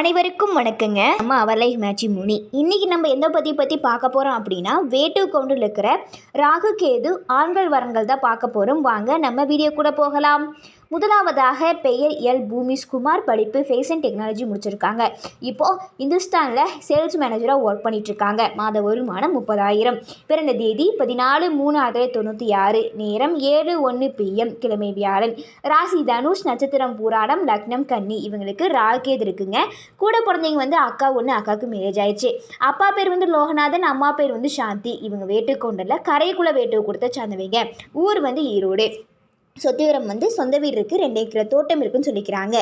அனைவருக்கும் வணக்கங்க. நம்ம அவலை மேட்சி முனி. இன்னைக்கு நம்ம எந்த பற்றி பார்க்க போகிறோம் அப்படின்னா, வேட்டு கொண்டு இருக்கிற ராகு கேது ஆண்கள் வரங்கள் தான் பார்க்க போகிறோம். வாங்க நம்ம வீடியோ கூட போகலாம். முதலாவதாக பெயர் எல் பூமிஷ்குமார், படிப்பு ஃபேஷன் டெக்னாலஜி முடிச்சிருக்காங்க. இப்போது இந்துஸ்தானில் சேல்ஸ் மேனேஜராக ஒர்க் பண்ணிகிட்ருக்காங்க. மாத வருமானம் 30,000. பிறந்த தேதி 14/3/1996, நேரம் 7:01 PM, கிழமை வியாழன். ராசி தனுஷ், நட்சத்திரம் பூராடம், லக்னம் கன்னி. இவங்களுக்கு ராகேது இருக்குங்க. கூட பிறந்தவங்க அக்கா ஒன்று, அக்காவுக்கு மேரேஜ் ஆயிடுச்சு. அப்பா பேர் லோகநாதன், அம்மா பேர் சாந்தி. இவங்க வேட்டுக்கொண்டல கரைக்குள்ள வேட்டு கொடுத்த சார்ந்தவங்க. ஊர் ஈரோடு. சொத்து விவரம் சொந்த வீடு இருக்குது, 2 ஏக்கர் தோட்டம் இருக்குன்னு சொல்லிக்கிறாங்க.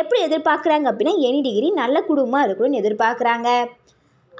எப்படி எதிர்பார்க்குறாங்க அப்படின்னா, எனி டிகிரி நல்ல குடும்பமாக இருக்கணும்னு எதிர்பார்க்குறாங்க.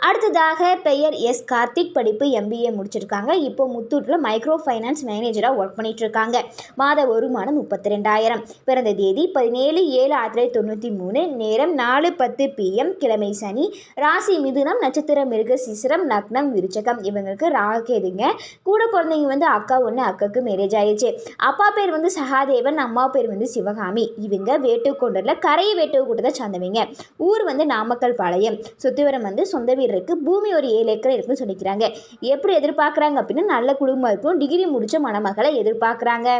அடுத்ததாக பெயர் எஸ் கார்த்திக், படிப்பு MBA முடிச்சிருக்காங்க. இப்போ முத்தூட்டில் மைக்ரோ ஃபைனான்ஸ் மேனேஜராக ஒர்க் பண்ணிகிட்ருக்காங்க. மாத வருமானம் 32,000. பிறந்த தேதி 17/7/1993, நேரம் 4:10 PM, கிழமை சனி. ராசி மிதுனம், நட்சத்திரம் மிருகசீரிஷம், லக்னம் விருச்சகம். இவங்களுக்கு ராகேதுங்க. கூட பிறந்தவங்க அக்கா ஒன்று, அக்காவுக்கு மேரேஜ் ஆயிடுச்சு. அப்பா பேர் சகாதேவன், அம்மா பேர் சிவகாமி. இவங்க வேட்டுக்கொண்டரில் கரையை வேட்டு கூட்டத்தை சார்ந்தவங்க. ஊர் நாமக்கல் பாளையம். சொத்து விவரம் சொந்த வீடு இருக்குது, பூமி ஒரு 7 ஏக்கர் இருக்குன்னு சொல்லிக்கிறாங்க. எப்படி எதிர்பார்க்குறாங்க அப்படின்னா, நல்ல குடும்பம் இருக்கும், டிகிரி முடித்த மணமகளை எதிர்பார்க்குறாங்க.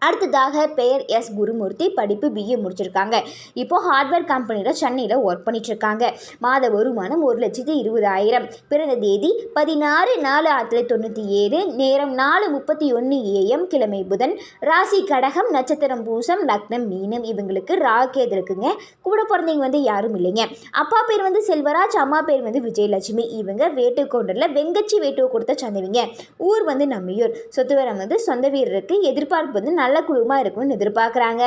அடுத்ததாக பெயர் எஸ் குருமூர்த்தி, படிப்பு BA முடிச்சிருக்காங்க. இப்போது ஹார்ட்வேர் கம்பெனியில் சென்னையில் ஒர்க் பண்ணிகிட்ருக்காங்க. மாத வருமானம் 1,20,000. பிறந்த தேதி 16/4/1997, நேரம் 4:31 AM, கிழமை புதன். ராசி கடகம், நட்சத்திரம் பூசம், லக்னம் மீனம். இவங்களுக்கு ராகேது இருக்குங்க. கூட பிறந்தவங்க யாரும் இல்லைங்க. அப்பா பேர் செல்வராஜ், அம்மா பேர் விஜயலட்சுமி. இவங்க வேட்டுக்கொண்டரில் வெங்கச்சி வேட்டு கொடுத்த சந்தவிங்க. ஊர் நம்மியூர். சொத்து விவரம் சொந்த வீடு இருக்குது. எதிர்பார்ப்பு நல்ல குடும்பமாக இருக்கும்னு எதிர்பார்க்குறாங்க.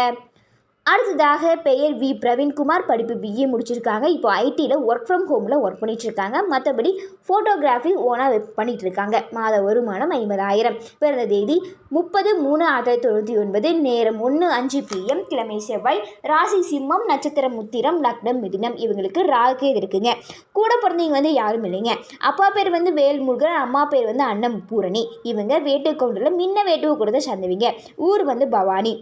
அடுத்ததாக பெயர் வி பிரவீன்குமார், படிப்பு BA முடிச்சிருக்காங்க. இப்போ ITயில் ஒர்க் ஃப்ரம் ஹோமில் ஒர்க் பண்ணிகிட்ருக்காங்க. மற்றபடி ஃபோட்டோகிராஃபி ஓனாக பண்ணிகிட்ருக்காங்க. மாத வருமானம் 50,000. பிறந்த தேதி 30/3/1999, நேரம் 1:05 PM, கிழமை செவ்வாய். ராசி சிம்மம், நட்சத்திரம் உத்திரம், லக்னம் மிதுனம். இவங்களுக்கு ராகேது இருக்குங்க. கூட பிறந்தவங்க யாரும் இல்லைங்க. அப்பா பேர் வேல்முருகன், அம்மா பேர் அன்னம் பூரணி. இவங்க வேட்டுக்கொண்டரில் முன்ன வேட்டுவை கொடுத்த சந்தவிங்க. ஊர் பவானி.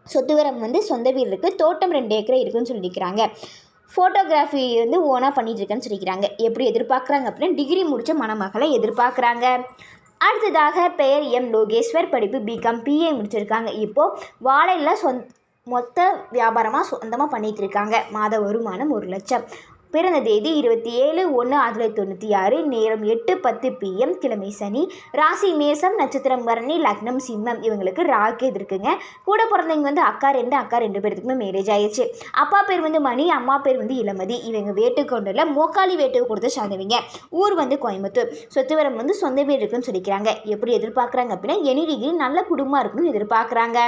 சொத்து விவரம் சொந்த வீடு இருக்குது, தோட்டம் 2 ஏக்கர் இருக்குன்னு சொல்லிக்கிறாங்க. ஃபோட்டோகிராஃபி ஓனாக பண்ணிகிட்ருக்கேன்னு சொல்லிக்கிறாங்க. எப்படி எதிர்பார்க்குறாங்க அப்படின்னா, டிகிரி முடித்த மணமகளை எதிர்பார்க்குறாங்க. அடுத்ததாக பெயர் M லோகேஸ்வர், படிப்பு BCom PA முடிச்சிருக்காங்க. இப்போது வாழையில் மொத்த வியாபாரமாக சொந்தமாக பண்ணிகிட்டு இருக்காங்க. மாத வருமானம் 1,00,000. பிறந்த தேதி 27/1/1996, நேரம் 8:10 PM, கிழமை சனி. ராசி மேசம், நட்சத்திரம் பரணி, லக்னம் சிம்மம். இவங்களுக்கு ராகேது இருக்குங்க. கூட பிறந்தவங்க அக்கா 2 பேருக்குமே மேரேஜ் ஆயிடுச்சு. அப்பா பேர் மணி, அம்மா பேர் இளமதி. இவங்க வேட்டுக்கொண்டரில் மோக்காளி வேட்டு கொடுத்து சார்ந்தவங்க. ஊர் கோயம்புத்தூர். சொத்து விவரம் சொந்த வீடு இருக்குன்னு சொல்லிக்கிறாங்க. எப்படி எதிர்பார்க்குறாங்க அப்படின்னா, எனி டிகிரி நல்ல குடும்பமாக இருக்குன்னு எதிர்பார்க்குறாங்க.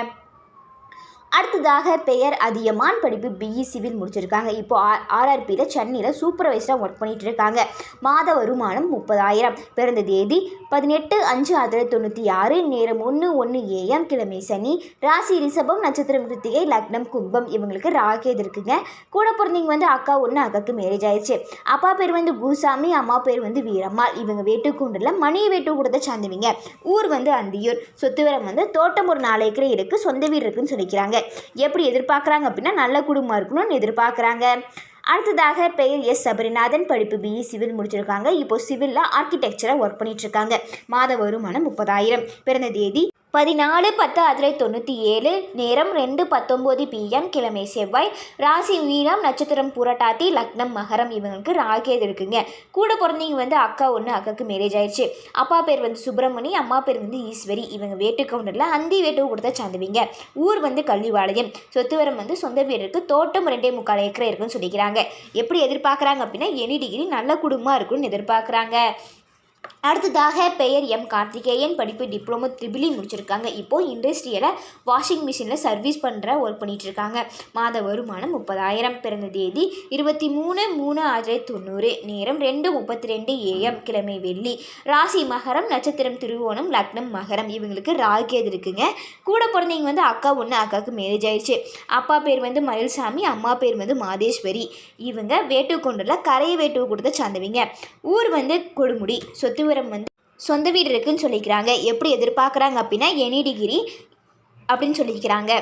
அடுத்ததாக பெயர் அதியமான், படிப்பு BE சிவில் முடிச்சிருக்காங்க. இப்போ RRPயில் சென்னையில் சூப்பர்வைசராக ஒர்க் பண்ணிகிட்டு இருக்காங்க. மாத வருமானம் 30,000. பிறந்த தேதி 18/5/1996, நேரம் 1:01 AM, கிழமை சனி. ராசி ரிஷபம், நட்சத்திரம் கிருத்திகை, லக்னம் கும்பம். இவங்களுக்கு ராகேது இருக்குங்க. கூட பிறந்தவங்க அக்கா ஒன்று, அக்காவுக்கு மேரேஜ் ஆயிடுச்சு. அப்பா பேர் குருசாமி, அம்மா பேர் வீரம்மாள். இவங்க வேட்டுக்கொண்டரில் மணி வேட்டு கொடுத்த சார்ந்தவங்க. ஊர் அந்தியூர். சொத்து விவரம் தோட்டம் ஒரு 4 ஏக்கர் இருக்குது, சொந்த வீடு இருக்குன்னு சொல்லிக்கிறாங்க. எப்படி எதிர்பார்க்குறாங்க அப்படின்னா, நல்ல குடும்பம் இருக்கணும்னு எதிர்பார்க்குறாங்க. அடுத்ததாக பெயர் எஸ் சபரிநாதன், படிப்பு BE சிவில் முடிச்சிருக்காங்க. இப்போ சிவிலில் ஆர்கிடெக்சராக ஒர்க் பண்ணிகிட்ருக்காங்க. மாத வருமானம் 30,000. பிறந்த தேதி 14/10/1997, நேரம் 2:19 PM, கிழமை செவ்வாய். ராசி மீனம், நட்சத்திரம் புரட்டாதி, லக்னம் மகரம். இவங்களுக்கு ராகேது இருக்குங்க. கூட பிறந்தவங்க அக்கா ஒன்று, அக்காவுக்கு மேரேஜ் ஆயிடுச்சு. அப்பா பேர் சுப்பிரமணி, அம்மா பேர் ஈஸ்வரி. இவங்க வேட்டுக்கவுண்டரில் அந்தி வேட்டு கொடுத்த சார்ந்தவங்க. ஊர் கல்விவாளையம். சொத்து விவரம் சொந்த வீடு இருக்குது, தோட்டம் 2.25 ஏக்கர் இருக்குன்னு சொல்லிக்கிறாங்க. எப்படி எதிர்பார்க்குறாங்க அப்படின்னா, எனி டிகிரி நல்ல குடும்பமாக இருக்குன்னு எதிர்பார்க்குறாங்க. அடுத்ததாக பெயர் M கார்த்திகேயன், படிப்பு டிப்ளமோ BBA முடிச்சிருக்காங்க. இப்போது இண்டஸ்ட்ரியில் வாஷிங் மிஷினில் சர்வீஸ் பண்ணுற ஒர்க் பண்ணிகிட்ருக்காங்க. மாத வருமானம் 30,000. பிறந்த தேதி 23/3/1990, நேரம் 2:32 AM, கிழமை வெள்ளி. ராசி மகரம், நட்சத்திரம் திருவோணம், லக்னம் மகரம். இவங்களுக்கு ராகேது இருக்குங்க. கூட பிறந்தவங்க அக்கா ஒன்று, அக்காவுக்கு மேரேஜ் ஆயிடுச்சு. அப்பா பேர் மயில்சாமி, அம்மா பேர் மாதேஸ்வரி. இவங்க வேட்டுக்கொண்டரில் கரையை வேட்டு கொடுத்த சார்ந்தவங்க. ஊர் கொடுமுடி. சொத்து விவரம் சொந்த வீடு இருக்குன்னு சொல்லிக்கிறாங்க. எப்படி எதிர்பார்க்குறாங்க அப்படின்னா, எனி டிகிரி அப்படின்னு சொல்லிக்கிறாங்க.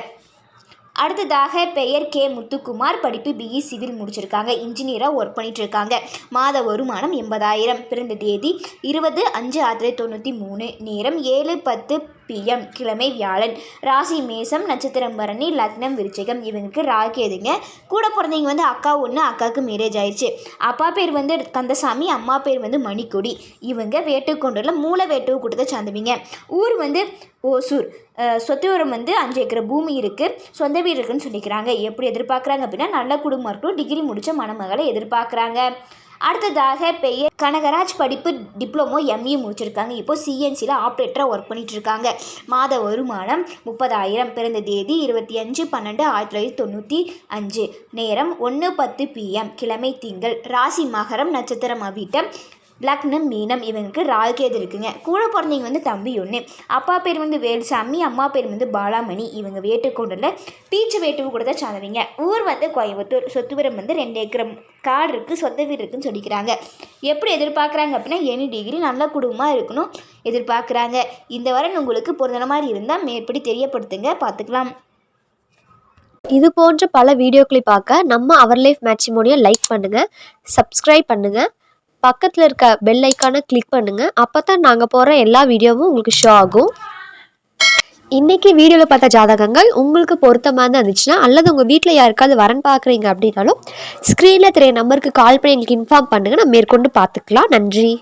அடுத்ததாக பெயர் கே முத்துக்குமார், படிப்பு பிஇ சிவில் முடிச்சிருக்காங்க, இன்ஜினியராக ஒர்க் பண்ணிட்டு இருக்காங்க. மாத வருமானம் 80,000. பிறந்த தேதி 20/5/1993. நேரம் 7:10 PM, கிழமை வியாழன். ராசி மேசம், நட்சத்திரம் பரணி, லக்னம் விருச்சிகம். இவங்களுக்கு ராகேதுங்க. கூட பிறந்தவங்க வந்து அக்கா ஒன்று, அக்காவுக்கு மேரேஜ் ஆயிடுச்சு. அப்பா பேர் வந்து கந்தசாமி, அம்மா பேர் வந்து மணிக்கொடி. இவங்க வேட்டுக்கொண்டூரில் மூல வேட்டுவ கூட்டத்தை சார்ந்தவங்க. ஊர் வந்து ஓசூர். சொத்து விவரம் வந்து 5 ஏக்கர் பூமி இருக்குது, சொந்த வீடு இருக்குன்னு சொல்லிக்கிறாங்க. எப்படி எதிர்பார்க்குறாங்க அப்படின்னா நல்ல குடும்பம் இருக்கணும், டிகிரி முடித்த மணமகளை எதிர்பார்க்குறாங்க. அடுத்ததாக பெயர் கனகராஜ், படிப்பு டிப்ளமோ எம்இ முடிச்சிருக்காங்க. இப்போ சிஎன்சியில் ஆப்ரேட்டராக ஒர்க் பண்ணிட்டு இருக்காங்க. மாத வருமானம் 30,000. பிறந்த தேதி 25/12/1995. நேரம் 1:10 PM, கிழமை திங்கள். ராசி மகரம், நட்சத்திரம் அவிட்டம், லக்னம் மீனம். இவங்களுக்கு ராகுகேது இருக்குங்க. கூட பிறந்தவங்க வந்து தம்பி ஒன்று. அப்பா பேர் வந்து வேல்சாமி, அம்மா பேர் வந்து பாலாமணி. இவங்க வேட்டுக்கொண்டூரில் பீச்சு வேட்டுவு கூட தான் சார்ந்தவங்க. ஊர் வந்து கோயம்புத்தூர். சொத்து விவரம் வந்து 2 ஏக்கர் காடு இருக்குது, சொந்த வீடு இருக்குன்னு சொல்லிக்கிறாங்க. எப்படி எதிர்பார்க்குறாங்க அப்படின்னா எனி டிகிரி, நல்ல குடும்பமாக இருக்கணும் எதிர்பார்க்குறாங்க. இந்த வாரம் உங்களுக்கு பொருந்தின மாதிரி இருந்தால் மேற்படி தெரியப்படுத்துங்க, பார்த்துக்கலாம். இது போன்ற பல வீடியோக்களை பார்க்க நம்ம அவர் லைஃப் மேட்ரிமோனியை லைக் பண்ணுங்கள், சப்ஸ்கிரைப் பண்ணுங்கள், பக்கத்தில் இருக்க பெல் ஐக்கானை கிளிக் பண்ணுங்கள். அப்போ தான் நாங்கள் போகிற எல்லா வீடியோவும் உங்களுக்கு ஷோ ஆகும். இன்றைக்கி வீடியோவில் பார்த்த ஜாதகங்கள் உங்களுக்கு பொருத்தமாக தான் இருந்துச்சுன்னா, அல்லது உங்கள் வீட்டில் யாருக்காவது வரன் பார்க்குறீங்க அப்படின்னாலும் ஸ்க்ரீனில் தெரிய நம்பருக்கு கால் பண்ணி எங்களுக்கு இன்ஃபார்ம் பண்ணுங்கள், நம்ம மேற்கொண்டு பார்த்துக்கலாம். நன்றி.